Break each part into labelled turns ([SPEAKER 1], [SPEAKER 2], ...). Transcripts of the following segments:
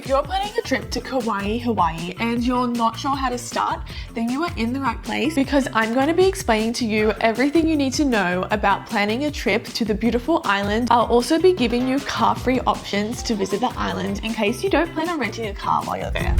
[SPEAKER 1] If you're planning a trip to Kauai, Hawaii, and you're not sure how to start, then you are in the right place because I'm going to be explaining to you everything you need to know about planning a trip to the beautiful island. I'll also be giving you car-free options to visit the island in case you don't plan on renting a car while you're there.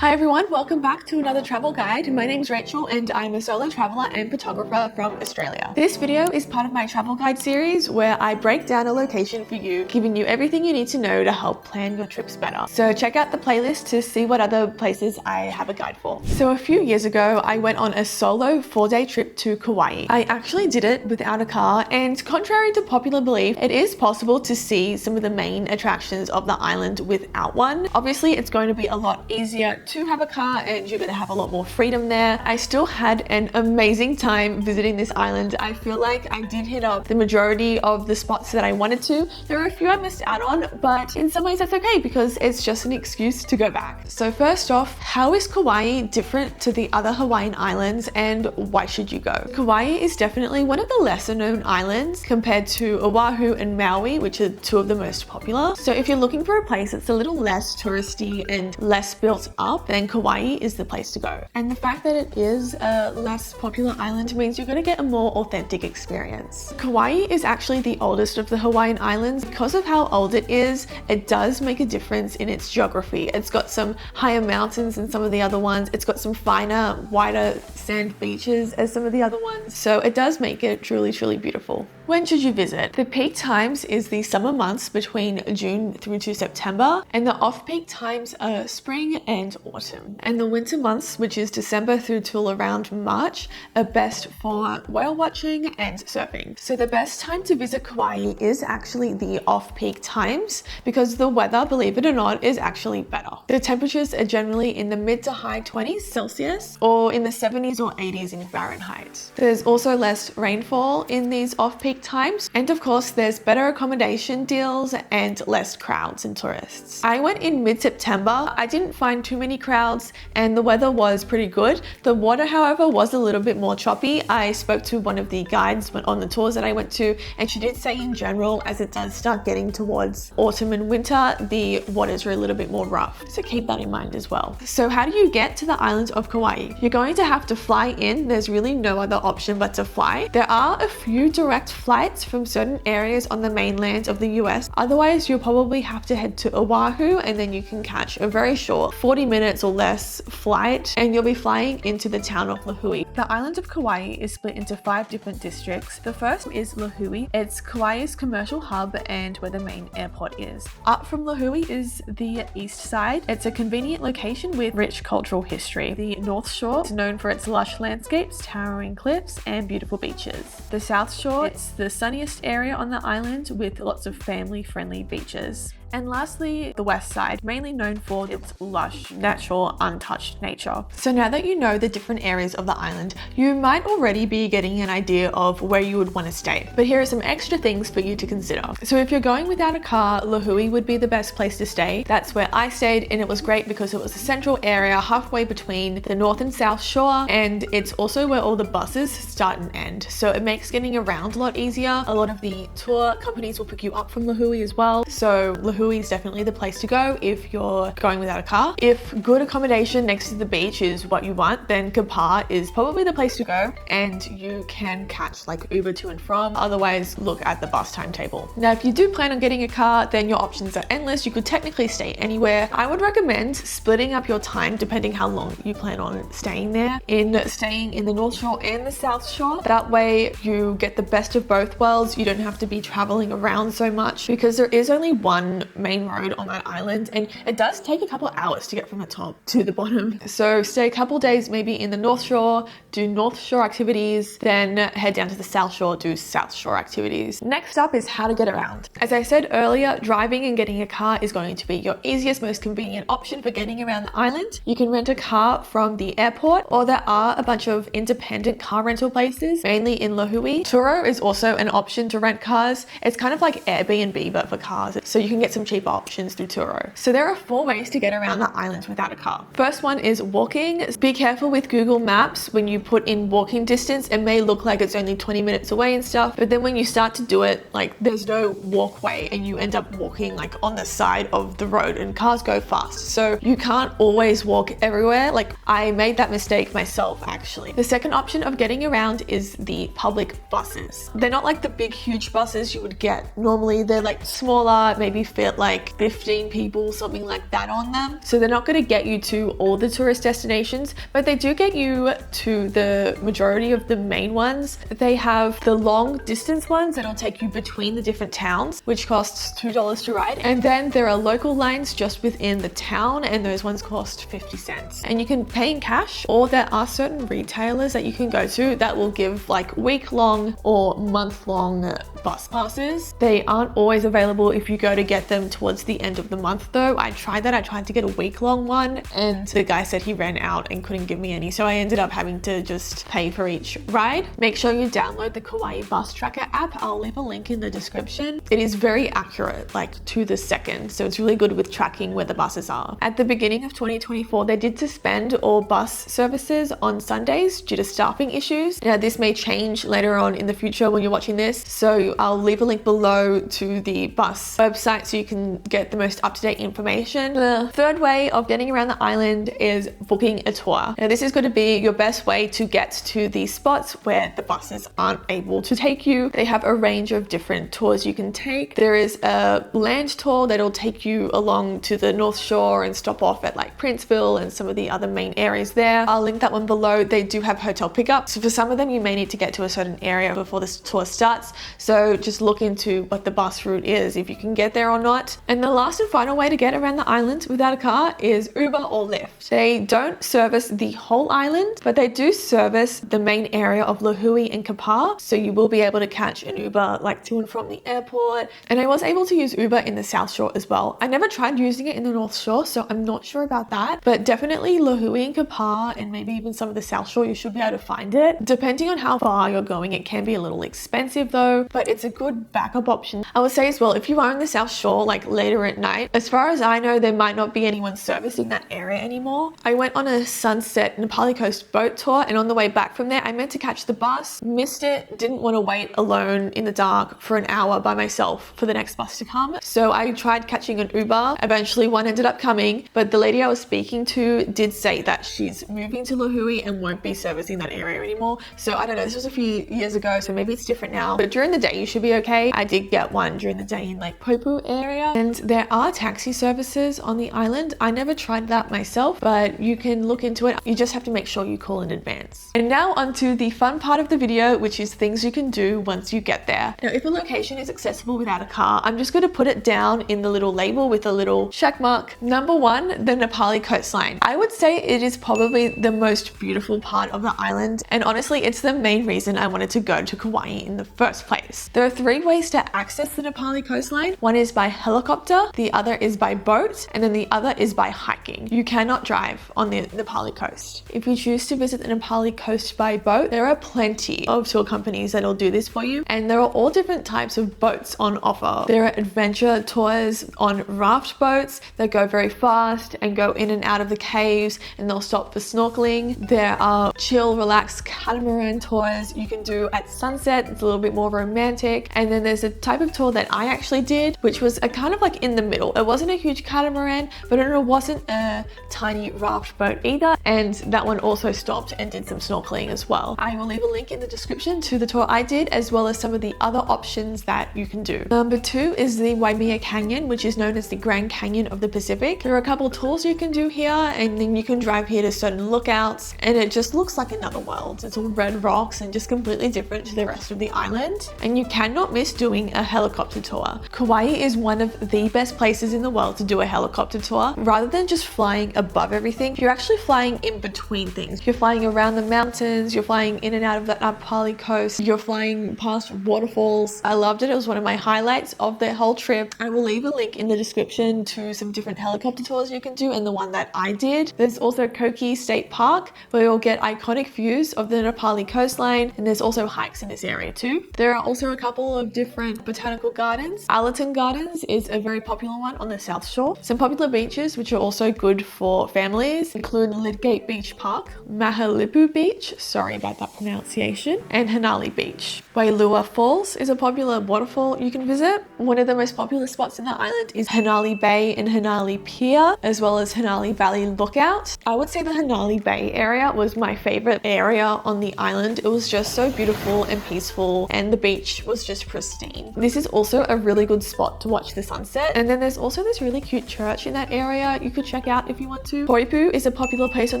[SPEAKER 1] Hi everyone, welcome back to another travel guide. My name's Rachel and I'm a solo traveler and photographer from Australia. This video is part of my travel guide series where I break down a location for you, giving you everything you need to know to help plan your trips better. So check out the playlist to see what other places I have a guide for. So a few years ago, I went on a solo 4-day trip to Kauai. I actually did it without a car, and contrary to popular belief, it is possible to see some of the main attractions of the island without one. Obviously, it's going to be a lot easier to have a car and you're going to have a lot more freedom there. I still had an amazing time visiting this island. I feel like I did hit up the majority of the spots that I wanted to. There are a few I missed out on, but in some ways that's okay because it's just an excuse to go back. So first off, how is Kauai different to the other Hawaiian islands and why should you go? Kauai is definitely one of the lesser known islands compared to Oahu and Maui, which are two of the most popular. So if you're looking for a place that's a little less touristy and less built up, then Kauai is the place to go. And the fact that it is a less popular island means you're going to get a more authentic experience. Kauai is actually the oldest of the Hawaiian islands. Because of how old it is, it does make a difference in its geography. It's got some higher mountains than some of the other ones. It's got some finer, wider sand beaches as some of the other ones. So it does make it truly, truly beautiful. When should you visit? The peak times is the summer months between June through to September, and the off-peak times are spring and autumn. And the winter months, which is December through till around March, are best for whale watching and surfing. So the best time to visit Kauai is actually the off-peak times because the weather, believe it or not, is actually better. The temperatures are generally in the mid to high 20s Celsius or in the 70s or 80s in Fahrenheit. There's also less rainfall in these off-peak times, and of course there's better accommodation deals and less crowds and tourists. I went in mid-September. I didn't find too many crowds and the weather was pretty good. The water, however, was a little bit more choppy. I spoke to one of the guides on the tours that I went to, and she did say in general, as it does start getting towards autumn and winter, the waters are a little bit more rough. So keep that in mind as well. So how do you get to the island of Kauai? You're going to have to fly in. There's really no other option but to fly. There are a few direct flights from certain areas on the mainland of the US. Otherwise, you'll probably have to head to Oahu and then you can catch a very short 40 minutes or less flight and you'll be flying into the town of Lihue. The island of Kauai is split into 5 different districts. The first is Lihue. It's Kauai's commercial hub and where the main airport is. Up from Lihue is the east side. It's a convenient location with rich cultural history. The North Shore is known for its lush landscapes, towering cliffs, and beautiful beaches. The South Shore, it's the sunniest area on the island with lots of family-friendly beaches. And lastly, the west side, mainly known for its lush, natural, untouched nature. So now that you know the different areas of the island, you might already be getting an idea of where you would want to stay. But here are some extra things for you to consider. So if you're going without a car, Lihue would be the best place to stay. That's where I stayed, and it was great because it was a central area halfway between the north and south shore, and it's also where all the buses start and end. So it makes getting around a lot easier. A lot of the tour companies will pick you up from Lihue as well. So Lihue is definitely the place to go if you're going without a car. If good accommodation next to the beach is what you want, then Kapaa is probably the place to go, and you can catch like Uber to and from. Otherwise, look at the bus timetable. Now, if you do plan on getting a car, then your options are endless. You could technically stay anywhere. I would recommend splitting up your time depending how long you plan on staying there, in staying in the North Shore and the South Shore. That way you get the best of both worlds. You don't have to be traveling around so much because there is only one main road on that island and it does take a couple of hours to get from the top to the bottom. So stay a couple days maybe in the North Shore, do North Shore activities, then head down to the South Shore, do South Shore activities. Next up is how to get around. As I said earlier, driving and getting a car is going to be your easiest, most convenient option for getting around the island. You can rent a car from the airport, or there are a bunch of independent car rental places, mainly in Lihue. Turo is also an option to rent cars. It's kind of like Airbnb but for cars. So you can get some some cheaper options through Turo. So there are 4 ways to get around the island without a car. First one is walking. Be careful with Google Maps. When you put in walking distance, it may look like it's only 20 minutes away and stuff, but then when you start to do it, like there's no walkway and you end up walking like on the side of the road, and cars go fast. So you can't always walk everywhere. Like I made that mistake myself actually. The second option of getting around is the public buses. They're not like the big huge buses you would get normally. They're like smaller, maybe fit like 15 people, something like that on them. So they're not going to get you to all the tourist destinations, but they do get you to the majority of the main ones. They have the long distance ones that'll take you between the different towns, which costs $2 to ride. And then there are local lines just within the town, and those ones cost 50 cents. And you can pay in cash, or there are certain retailers that you can go to that will give like week-long or month-long bus passes. They aren't always available if you go to get them towards the end of the month though. I tried to get a week-long one, and the guy said he ran out and couldn't give me any, so I ended up having to just pay for each ride. Make sure you download the Kauai bus tracker app. I'll leave a link in the description. It is very accurate, like to the second, so it's really good with tracking where the buses are. At the beginning of 2024, they did suspend all bus services on Sundays due to staffing issues. Now this may change later on in the future when you're watching this, so I'll leave a link below to the bus website so you can get the most up-to-date information. The third way of getting around the island is booking a tour. Now this is going to be your best way to get to the spots where the buses aren't able to take you. They have a range of different tours you can take. There is a land tour that'll take you along to the North Shore and stop off at like Princeville and some of the other main areas there. I'll link that one below. They do have hotel pickups. So for some of them, you may need to get to a certain area before this tour starts. So just look into what the bus route is, if you can get there or not. And the last and final way to get around the island without a car is Uber or Lyft. They don't service the whole island, but they do service the main area of Lihue and Kapaa. So you will be able to catch an Uber like to and from the airport. And I was able to use Uber in the South Shore as well. I never tried using it in the North Shore, so I'm not sure about that, but definitely Lihue and Kapaa, and maybe even some of the South Shore, you should be able to find it. Depending on how far you're going, it can be a little expensive though, but it's a good backup option. I would say as well, if you are in the South Shore like later at night, as far as I know, there might not be anyone servicing that area anymore. I went on a sunset Nepali Coast boat tour, and on the way back from there, I meant to catch the bus, missed it, didn't want to wait alone in the dark for an hour by myself for the next bus to come. So I tried catching an Uber. Eventually one ended up coming, but the lady I was speaking to did say that she's moving to Lihue and won't be servicing that area anymore. So I don't know, this was a few years ago, so maybe it's different now, but during the day you should be okay. I did get one during the day in like Popu area, and there are taxi services on the island. I never tried that myself, but you can look into it. You just have to make sure you call in advance. And now onto the fun part of the video, which is things you can do once you get there. Now, if a location is accessible without a car, I'm just going to put it down in the little label with a little check mark. Number 1, the Nepali coastline. I would say it is probably the most beautiful part of the island, and honestly, it's the main reason I wanted to go to Kauai in the first place. There are 3 ways to access the Nepali coastline. One is by helicopter, the other is by boat, and then the other is by hiking. You cannot drive on the Nepali coast. If you choose to visit the Nepali coast by boat, there are plenty of tour companies that'll do this for you, and there are all different types of boats on offer. There are adventure tours on raft boats that go very fast and go in and out of the caves, and they'll stop for snorkeling. There are chill, relaxed catamaran tours you can do at sunset. It's a little bit more romantic. And then there's a type of tour that I actually did, which was a kind of like in the middle. It wasn't a huge catamaran, but it wasn't a tiny raft boat either. And that one also stopped and did some snorkeling as well. I will leave a link in the description to the tour I did, as well as some of the other options that you can do. Number 2 is the Waimea Canyon, which is known as the Grand Canyon of the Pacific. There are a couple tours you can do here, and then you can drive here to certain lookouts, and it just looks like another world. It's all red rocks and just completely different to the rest of the island. And you cannot miss doing a helicopter tour. Kauai is one of the best places in the world to do a helicopter tour. Rather than just flying above everything, you're actually flying in between things. You're flying around the mountains, you're flying in and out of the Nepali coast, you're flying past waterfalls. I loved it. It was one of my highlights of the whole trip. I will leave a link in the description to some different helicopter tours you can do, and the one that I did. There's also Koki State Park, where you'll get iconic views of the Nepali coastline, and there's also hikes in this area too. There are also a couple of different botanical gardens. Allerton Gardens is a very popular one on the South Shore. Some popular beaches which are also good for families include Lydgate Beach Park, Mahalipu Beach, sorry about that pronunciation, and Hanalei Beach. Wailua Falls is a popular waterfall you can visit. One of the most popular spots in the island is Hanalei Bay and Hanalei Pier, as well as Hanalei Valley Lookout. I would say the Hanalei Bay area was my favorite area on the island. It was just so beautiful and peaceful, and the beach was just pristine. This is also a really good spot to watch the sunset. And then there's also this really cute church in that area you could check out if you want to. Poipu is a popular place on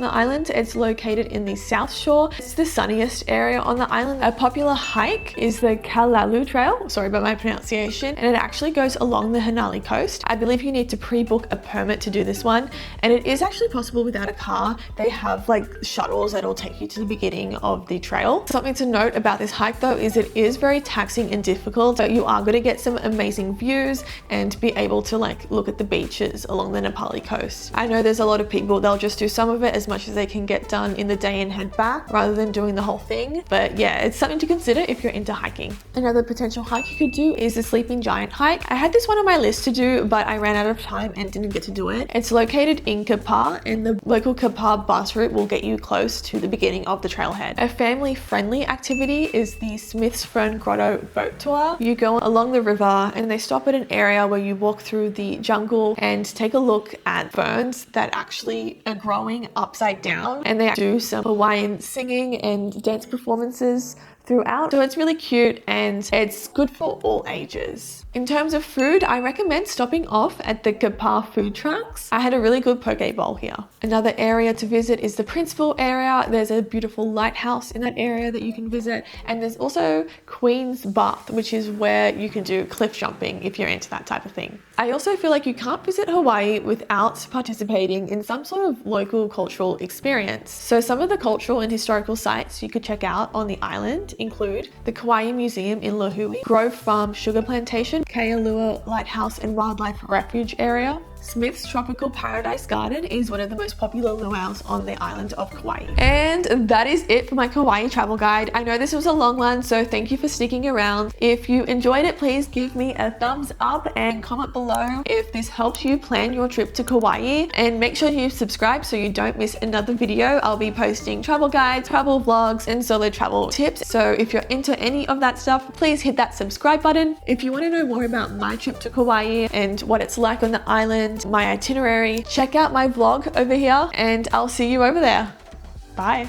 [SPEAKER 1] the island. It's located in the South Shore. It's the sunniest area on the island. A popular hike is the Kalalu Trail, sorry about my pronunciation, and it actually goes along the Hanalei coast. I believe you need to pre-book a permit to do this one, and it is actually possible without a car. They have like shuttles that'll take you to the beginning of the trail. Something to note about this hike though is it is very taxing and difficult, but you are going to get some amazing views and be able to like look at the beaches along the Nepali coast. I know there's a lot of people, they'll just do some of it as much as they can get done in the day and head back rather than doing the whole thing. But yeah, it's something to consider if you're into hiking. Another potential hike you could do is the Sleeping Giant hike. I had this one on my list to do, but I ran out of time and didn't get to do it. It's located in Kapar, and the local Kapar bus route will get you close to the beginning of the trailhead. A family-friendly activity is the Smith's Fern Grotto boat tour. You go along the river and they stop at an area where you walk through the jungle and take a look at ferns that actually are growing upside down, and they do some Hawaiian singing and dance performances throughout. So it's really cute and it's good for all ages. In terms of food, I recommend stopping off at the Kapar food trucks. I had a really good poke bowl here. Another area to visit is the Princeville area. There's a beautiful lighthouse in that area that you can visit. And there's also Queen's Bath, which is where you can do cliff jumping if you're into that type of thing. I also feel like you can't visit Hawaii without participating in some sort of local cultural experience. So some of the cultural and historical sites you could check out on the island include the Kauai Museum in Lahui, Grove Farm Sugar Plantation, Kealua Lighthouse and Wildlife Refuge Area. Smith's Tropical Paradise Garden is one of the most popular luau's on the island of Kauai. And that is it for my Kauai travel guide. I know this was a long one, so thank you for sticking around. If you enjoyed it, please give me a thumbs up and comment below if this helped you plan your trip to Kauai. And make sure you subscribe so you don't miss another video. I'll be posting travel guides, travel vlogs, and solo travel tips. So if you're into any of that stuff, please hit that subscribe button. If you want to know more about my trip to Kauai and what it's like on the island, my itinerary, check out my vlog over here, and I'll see you over there. Bye.